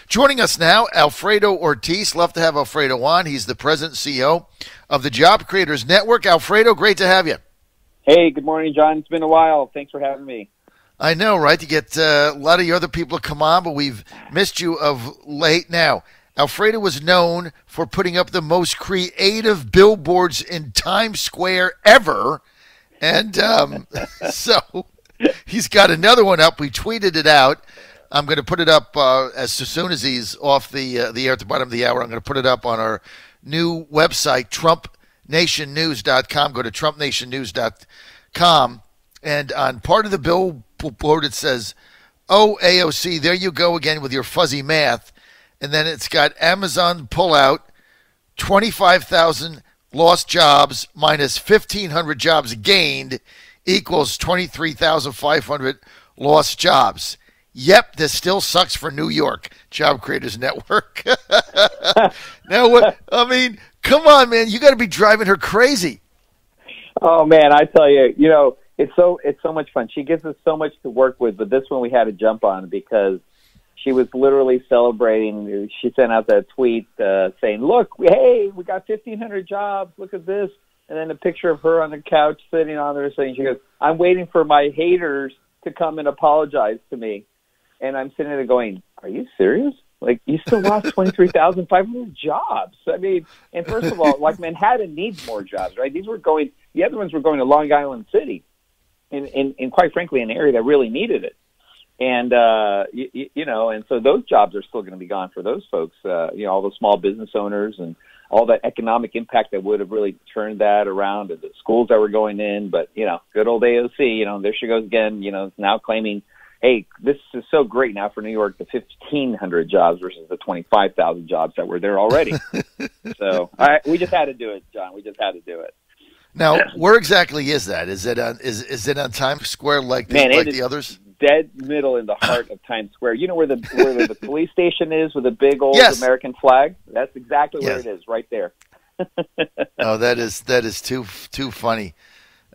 Joining us now, Alfredo Ortiz. Love to have Alfredo on. He's the president and CEO of the Job Creators Network. Alfredo, great to have you. Hey, good morning, John. It's been a while. Thanks for having me. I know, right? You get a lot of your other people to come on, but we've missed you of late. Now, Alfredo was known for putting up the most creative billboards in Times Square ever. And so he's got another one up. We tweeted it out. I'm going to put it up as soon as he's off the air at the bottom of the hour. I'm going to put it up on our new website, TrumpNationNews.com. Go to TrumpNationNews.com. And on part of the billboard, it says, "Oh, AOC, there you go again with your fuzzy math." And then it's got Amazon pullout, 25,000 lost jobs minus 1,500 jobs gained equals 23,500 lost jobs. Yep, this still sucks for New York, Job Creators Network. Now, what? I mean, come on, man. You got to be driving her crazy. Oh, man, I tell you, it's so much fun. She gives us so much to work with, but this one we had to jump on because she was literally celebrating. She sent out that tweet saying, "Look, hey, we got 1,500 jobs. Look at this." And then a picture of her on the couch sitting on there saying, she goes, "I'm waiting for my haters to come and apologize to me." And I'm sitting there going, "Are you serious? Like, you still lost 23,500 jobs." I mean, and first of all, like, Manhattan needs more jobs, right? The other ones were going to Long Island City, in quite frankly, an area that really needed it. And, and so those jobs are still going to be gone for those folks, all the small business owners and all that economic impact that would have really turned that around, and the schools that were going in. But, good old AOC, there she goes again, now claiming, hey, this is so great now for New York, the 1,500 jobs versus the 25,000 jobs that were there already. So we just had to do it, John. We just had to do it. Now, where exactly is that? Is it on Times Square like the others? Dead middle in the heart of Times Square. You know where the police station is with the big old American flag? That's exactly where it is, right there. Oh, that is too funny.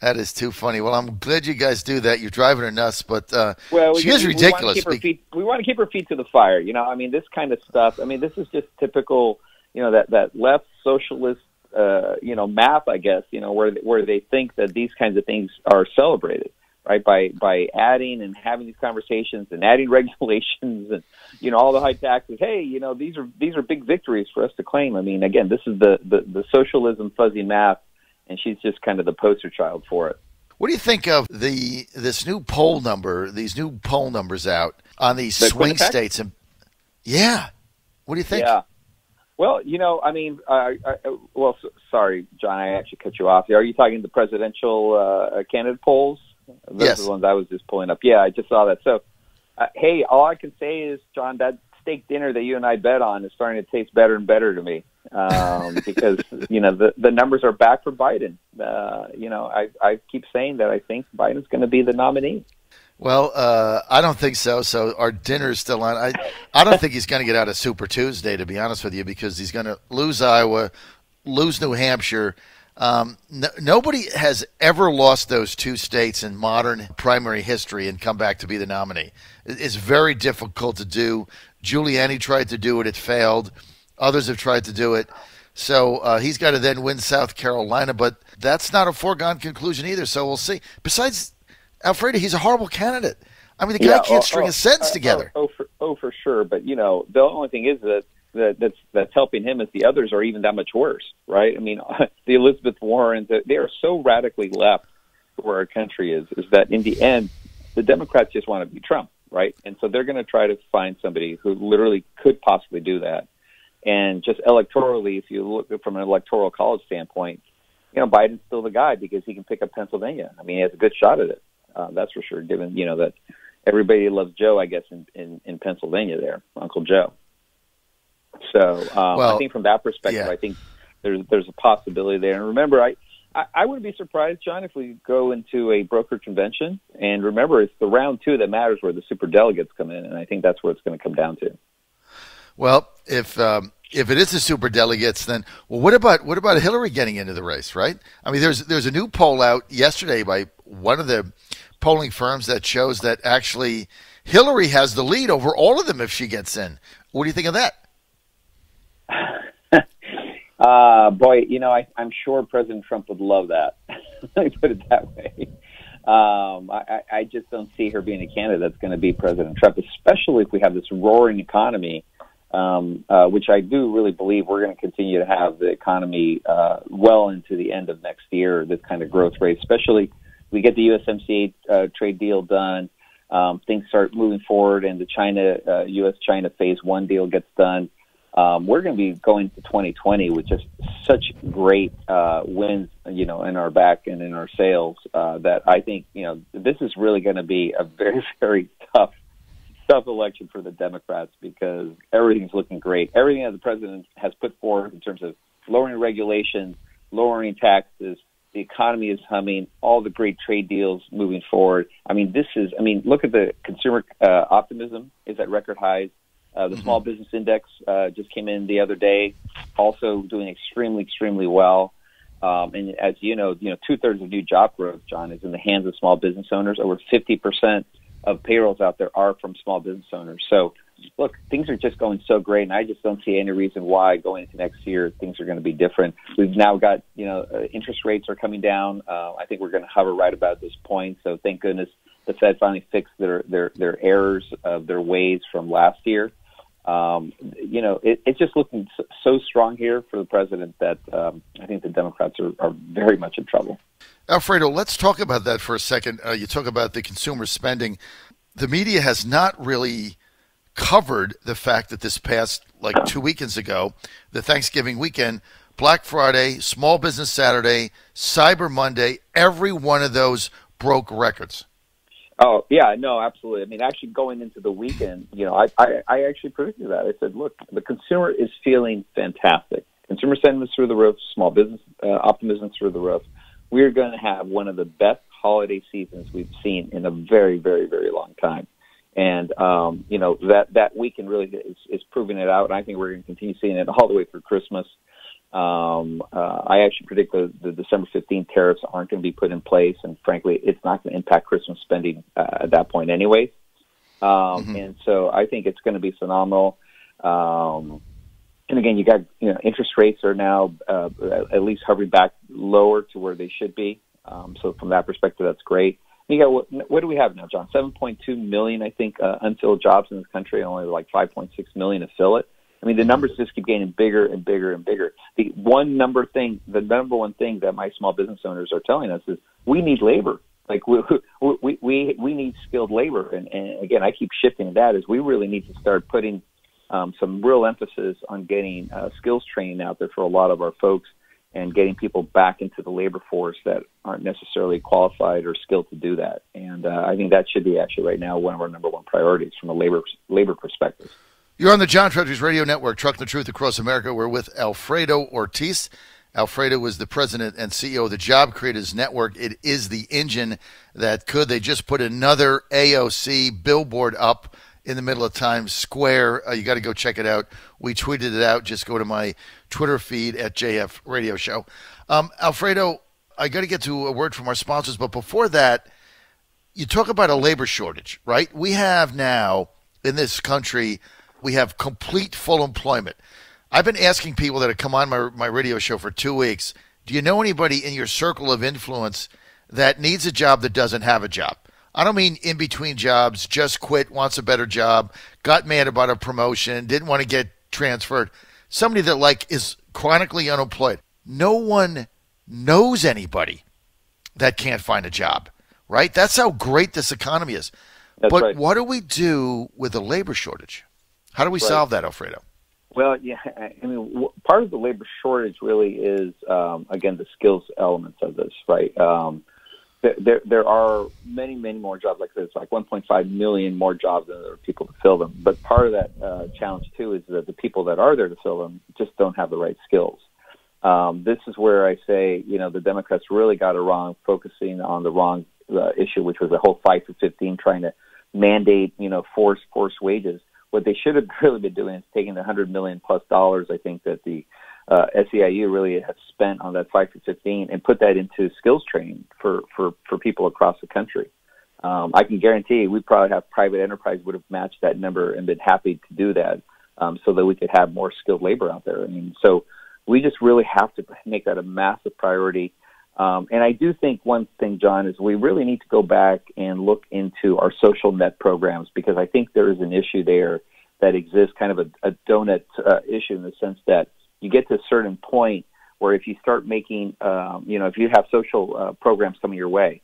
That is too funny. Well, I'm glad you guys do that. You're driving her nuts, but she is ridiculous. We want to keep her feet to the fire. This kind of stuff. This is just typical, that left socialist, math, I guess, where they think that these kinds of things are celebrated, right? By adding and having these conversations and adding regulations and, all the high taxes. Hey, these are big victories for us to claim. Again, this is the socialism fuzzy math. And she's just kind of the poster child for it. What do you think of these new poll numbers out on these swing states? And what do you think? Yeah. Well, sorry, John, I actually cut you off. Are you talking the presidential candidate polls? Those are the ones I was just pulling up. Yeah, I just saw that. So, hey, all I can say is, John, that steak dinner that you and I bet on is starting to taste better and better to me. Because the numbers are back for Biden. I keep saying that I think Biden's going to be the nominee. Well, I don't think so. So our dinner's still on. I don't think he's going to get out of Super Tuesday, to be honest with you, because he's going to lose Iowa, lose New Hampshire. Nobody has ever lost those two states in modern primary history and come back to be the nominee. It's very difficult to do. Giuliani tried to do it. It failed. Others have tried to do it. So he's got to then win South Carolina, but that's not a foregone conclusion either, so we'll see. Besides, Alfredo, he's a horrible candidate. The guy can't string a sentence together. For sure. But, the only thing is that's helping him is the others are even that much worse, right? The Elizabeth Warrens, they are so radically left where our country is that in the end, the Democrats just want to be Trump, right? And so they're going to try to find somebody who literally could possibly do that. And just electorally, if you look from an electoral college standpoint, Biden's still the guy because he can pick up Pennsylvania. He has a good shot at it. That's for sure, given, that everybody loves Joe, I guess, in Pennsylvania there, Uncle Joe. So I think from that perspective, I think there's a possibility there. And remember, I wouldn't be surprised, John, if we go into a broker convention. And remember, it's the round two that matters where the super delegates come in. And I think that's where it's going to come down to. Well, if it is the super delegates, then what about Hillary getting into the race, right? There's a new poll out yesterday by one of the polling firms that shows that actually Hillary has the lead over all of them if she gets in. What do you think of that? Boy, I'm sure President Trump would love that. Let me put it that way. I just don't see her being a candidate that's going to be President Trump, especially if we have this roaring economy, which I do really believe we're going to continue to have the economy well into the end of next year, this kind of growth rate, especially we get the USMCA trade deal done, things start moving forward, and the U.S.-China Phase 1 deal gets done. We're going to be going to 2020 with just such great wins, in our back and in our sales that I think, this is really going to be a very, very tough election for the Democrats because everything's looking great. Everything that the president has put forward in terms of lowering regulations, lowering taxes, the economy is humming, all the great trade deals moving forward. Look at the consumer optimism is at record highs. The small business index just came in the other day, also doing extremely, extremely well. And as you know, 2/3 of new job growth, John, is in the hands of small business owners. Over 50% of payrolls out there are from small business owners. So, look, things are just going so great, and I just don't see any reason why going into next year things are going to be different. We've now got, interest rates are coming down. I think we're going to hover right about this point. So thank goodness the Fed finally fixed their errors of their ways from last year. It's just looking so strong here for the president that I think the Democrats are very much in trouble. Alfredo, let's talk about that for a second. You talk about the consumer spending. The media has not really covered the fact that this past, 2 weekends ago, the Thanksgiving weekend, Black Friday, Small Business Saturday, Cyber Monday, every one of those broke records. Oh, yeah, no, absolutely. Actually going into the weekend, I actually predicted that. I said, look, the consumer is feeling fantastic. Consumer sentiment through the roof, small business optimism through the roof. We're going to have one of the best holiday seasons we've seen in a very, very, very long time. And, that weekend really is proving it out. And I think we're going to continue seeing it all the way through Christmas. I actually predict the December 15th tariffs aren't going to be put in place, and frankly, it's not going to impact Christmas spending at that point anyway. And so I think it's going to be phenomenal. And again, you got interest rates are now at least hovering back lower to where they should be. So from that perspective, that's great. You got what do we have now, John? 7.2 million, I think, unfilled jobs in this country, and only 5.6 million to fill it. The numbers just keep getting bigger and bigger and bigger. The number one thing that my small business owners are telling us is we need labor. We need skilled labor. And again, I keep shifting to that is we really need to start putting some real emphasis on getting skills training out there for a lot of our folks and getting people back into the labor force that aren't necessarily qualified or skilled to do that. And I think that should be actually right now one of our number one priorities from a labor perspective. You're on the John Fredericks Radio Network, Trucking the Truth Across America. We're with Alfredo Ortiz. Alfredo is the president and CEO of the Job Creators Network. It is the engine that could. They just put another AOC billboard up in the middle of Times Square. You got to go check it out. We tweeted it out. Just go to my Twitter feed at JF Radio Show. Alfredo, I got to get to a word from our sponsors, but before that, you talk about a labor shortage, right? We have now in this country, we have complete full employment. I've been asking people that have come on my radio show for 2 weeks, do you know anybody in your circle of influence that needs a job that doesn't have a job? I don't mean in between jobs, just quit, wants a better job, got mad about a promotion, didn't want to get transferred. Somebody that is chronically unemployed. No one knows anybody that can't find a job, right? That's how great this economy is. That's right. What do we do with the labor shortage? How do we solve that, Alfredo? Well, yeah, part of the labor shortage really is, again, the skills elements of this, right? There are many, many more jobs like this, 1.5 million more jobs than there are people to fill them. But part of that challenge, too, is that the people that are there to fill them just don't have the right skills. This is where I say, the Democrats really got it wrong, focusing on the wrong issue, which was the whole 5 for 15, trying to mandate, forced wages. What they should have really been doing is taking the $100 million plus I think that the SEIU really has spent on that 5 for 15 and put that into skills training for people across the country. I can guarantee we probably have private enterprise would have matched that number and been happy to do that, so that we could have more skilled labor out there. I mean, so we just really have to make that a massive priority. And I do think one thing, John, is we really need to go back and look into our social net programs, because I think there is an issue there that exists, kind of a donut issue, in the sense that you get to a certain point where if you start making, if you have social programs coming your way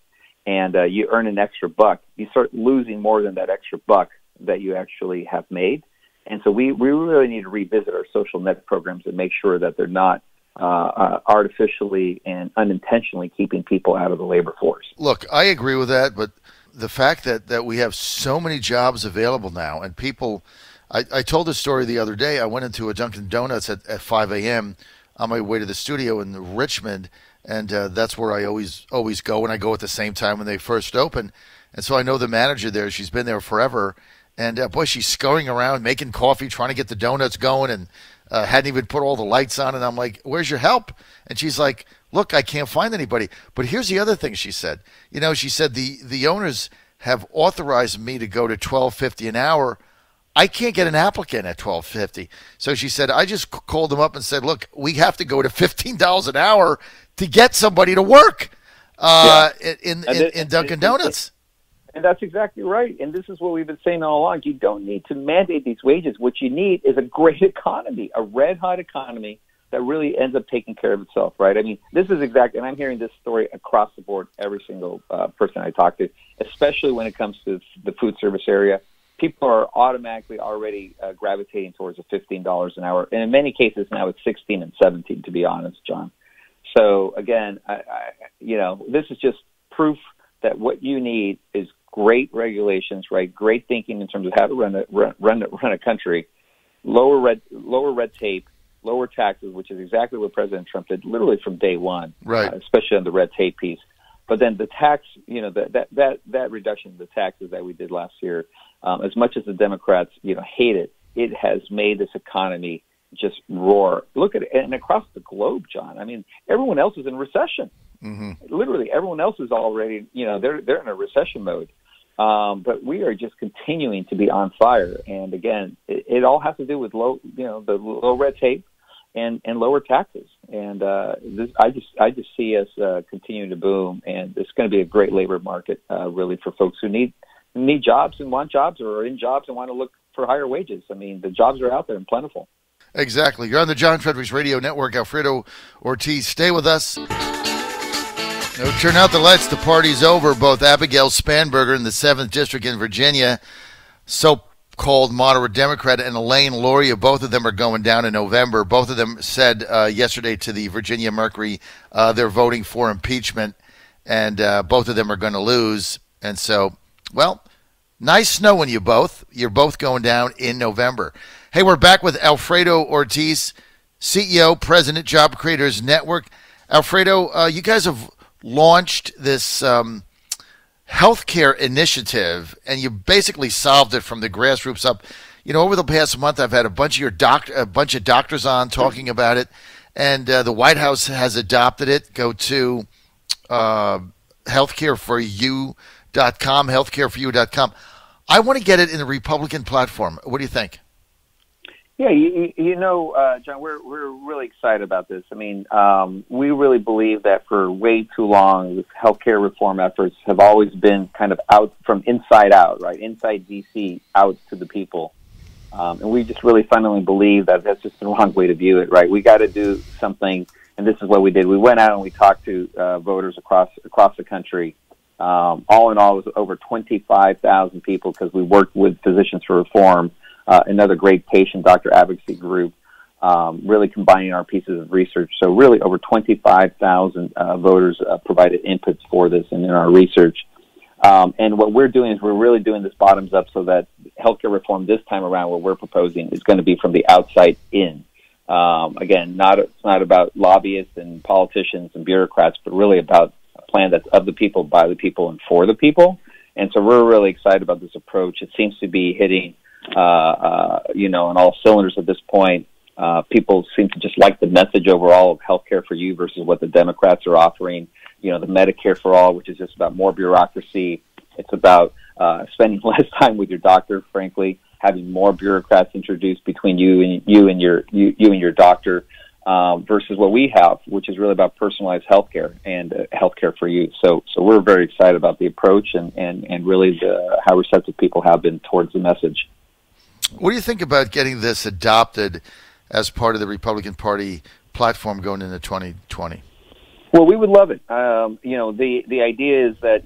and you earn an extra buck, you start losing more than that extra buck that you actually have made. And so we really need to revisit our social net programs and make sure that they're not artificially and unintentionally keeping people out of the labor force. Look, I agree with that, but the fact that we have so many jobs available now, and people, I told a story the other day. I went into a Dunkin' Donuts at 5 a.m. on my way to the studio in Richmond, and that's where I always go, and I go at the same time when they first open. And so I know the manager there. She's been there forever. And, boy, she's scurrying around, making coffee, trying to get the donuts going, and hadn't even put all the lights on. And I'm like, where's your help? And she's like, look, I can't find anybody. But here's the other thing she said. You know, she said the owners have authorized me to go to $12.50 an hour. I can't get an applicant at $12.50. So she said, I just called them up and said, look, we have to go to $15 an hour to get somebody to work in Dunkin' Donuts. And that's exactly right. And this is what we've been saying all along. You don't need to mandate these wages. What you need is a great economy, a red-hot economy that really ends up taking care of itself, right? I mean, this is exactly, and I'm hearing this story across the board, every single person I talk to, especially when it comes to the food service area. People are automatically already gravitating towards a $15 an hour. And in many cases now it's 16 and 17, to be honest, John. So, again, this is just proof that what you need is great regulations, right? Great thinking in terms of how to run a country, lower red tape, lower taxes, which is exactly what President Trump did, literally from day one, right? Especially on the red tape piece. But then the tax, that reduction of the taxes that we did last year, as much as the Democrats, hate it, it has made this economy just roar. Look at it, and across the globe, John. I mean, everyone else is in recession. Mm-hmm. Literally, everyone else is already, they're in a recession mode. But we are just continuing to be on fire. And again, it all has to do with the low red tape and lower taxes. And I just see us continuing to boom, and it's going to be a great labor market, really, for folks who need jobs and want jobs, or are in jobs and want to look for higher wages. I mean, the jobs are out there and plentiful. Exactly. You're on the John Fredericks Radio Network. Alfredo, Ortiz, stay with us. Turn out the lights. The party's over. Both Abigail Spanberger in the 7th District in Virginia, so-called moderate Democrat, and Elaine Luria, both of them are going down in November. Both of them said yesterday to the Virginia Mercury they're voting for impeachment, and both of them are going to lose. And so, well, nice knowing you both. You're both going down in November. Hey, we're back with Alfredo Ortiz, CEO, President, Job Creators Network. Alfredo, you guys have launched this healthcare initiative, and you basically solved it from the grassroots up. Over the past month, I've had a bunch of doctors on talking about it, and the White House has adopted it. Go to healthcareforyou.com, healthcareforyou.com. I want to get it in the Republican platform. What do you think? Yeah, John, we're really excited about this. I mean, we really believe that for way too long, healthcare reform efforts have always been kind of out from inside out, right? Inside D.C., out to the people. And we just really fundamentally believe that that's just the wrong way to view it, right? We got to do something, and this is what we did. We went out and we talked to voters across the country. All in all, it was over 25,000 people, because we worked with Physicians for Reform, another great patient doctor advocacy group, really combining our pieces of research. So really over 25,000 voters provided inputs for this and in our research. And what we're doing is we're really doing this bottoms up, so that healthcare reform this time around, what we're proposing, is going to be from the outside in. Again, it's not about lobbyists and politicians and bureaucrats, but really about a plan that's of the people, by the people, and for the people. And so we're really excited about this approach. It seems to be hitting on all cylinders at this point. People seem to just like the message overall of healthcare for you versus what the Democrats are offering. The Medicare for all, which is just about more bureaucracy. It It's about spending less time with your doctor, frankly, having more bureaucrats introduced between you and your doctor, versus what we have, which is really about personalized healthcare and healthcare for you. So we're very excited about the approach and really how receptive people have been towards the message. What do you think about getting this adopted as part of the Republican Party platform going into 2020? Well, we would love it. The idea is that,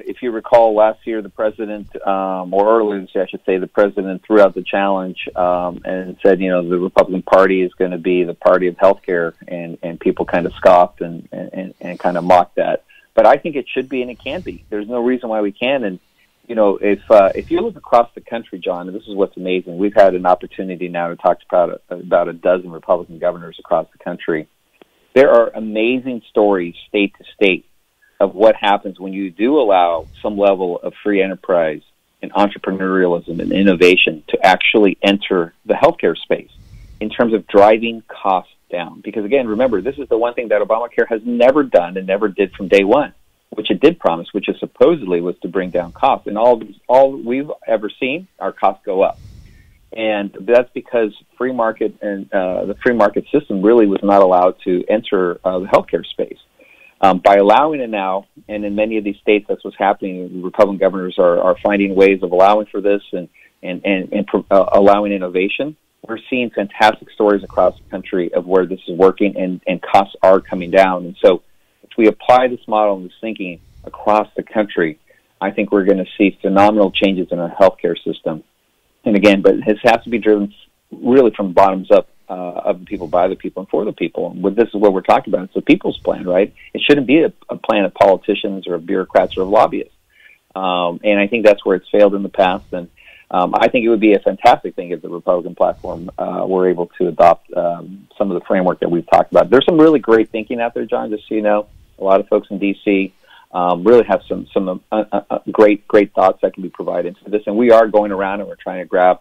if you recall last year, the president, or earlier this year, I should say, the president threw out the challenge and said, the Republican Party is going to be the party of healthcare, and people kind of scoffed and kind of mocked that. But I think it should be, and it can be. There's no reason why we can't. And if you look across the country, John, and this is what's amazing, we've had an opportunity now to talk to about a dozen Republican governors across the country. There are amazing stories state to state of what happens when you do allow some level of free enterprise and entrepreneurialism and innovation to actually enter the healthcare space in terms of driving costs down. Because, again, remember, this is the one thing that Obamacare has never done and never did from day one, which it did promise, which is supposedly was to bring down costs. And all we've ever seen, our costs go up. And that's because free market and the free market system really was not allowed to enter the healthcare space. By allowing it now, and in many of these states that's what's happening, Republican governors are finding ways of allowing for this and allowing innovation. We're seeing fantastic stories across the country of where this is working and costs are coming down. And so if we apply this model and this thinking across the country, I think we're going to see phenomenal changes in our healthcare system. And again, but this has to be driven really from bottoms up, of the people, by the people, and for the people. And this is what we're talking about. It's a people's plan, right? It shouldn't be a plan of politicians or of bureaucrats or of lobbyists. And I think that's where it's failed in the past. And I think it would be a fantastic thing if the Republican platform were able to adopt some of the framework that we've talked about. There's some really great thinking out there, John, just so you know. A lot of folks in D.C. Really have some great thoughts that can be provided into this, and we are going around and we're trying to grab,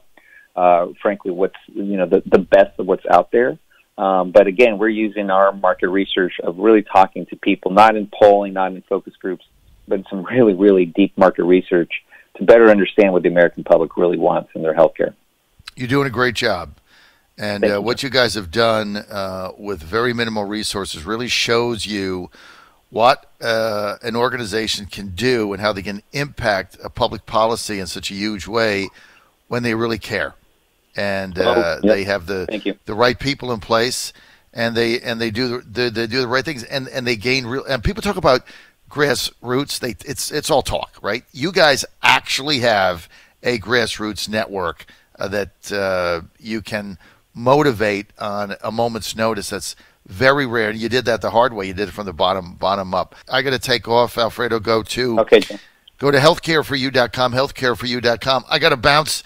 frankly, what's the best of what's out there. But again, we're using our market research of really talking to people, not in polling, not in focus groups, but in some really, really deep market research to better understand what the American public really wants in their healthcare. You're doing a great job, and what you guys have done with very minimal resources really shows you what an organization can do and how they can impact a public policy in such a huge way when they really care, and they have the right people in place, and they do the right things, and they gain real. And people talk about grassroots. It's all talk, right? You guys actually have a grassroots network that you can motivate on a moment's notice. That's very rare. You did that the hard way. You did it from the bottom up. I got to take off, Alfredo. Go to healthcareforyou.com, healthcareforyou.com. I got to bounce.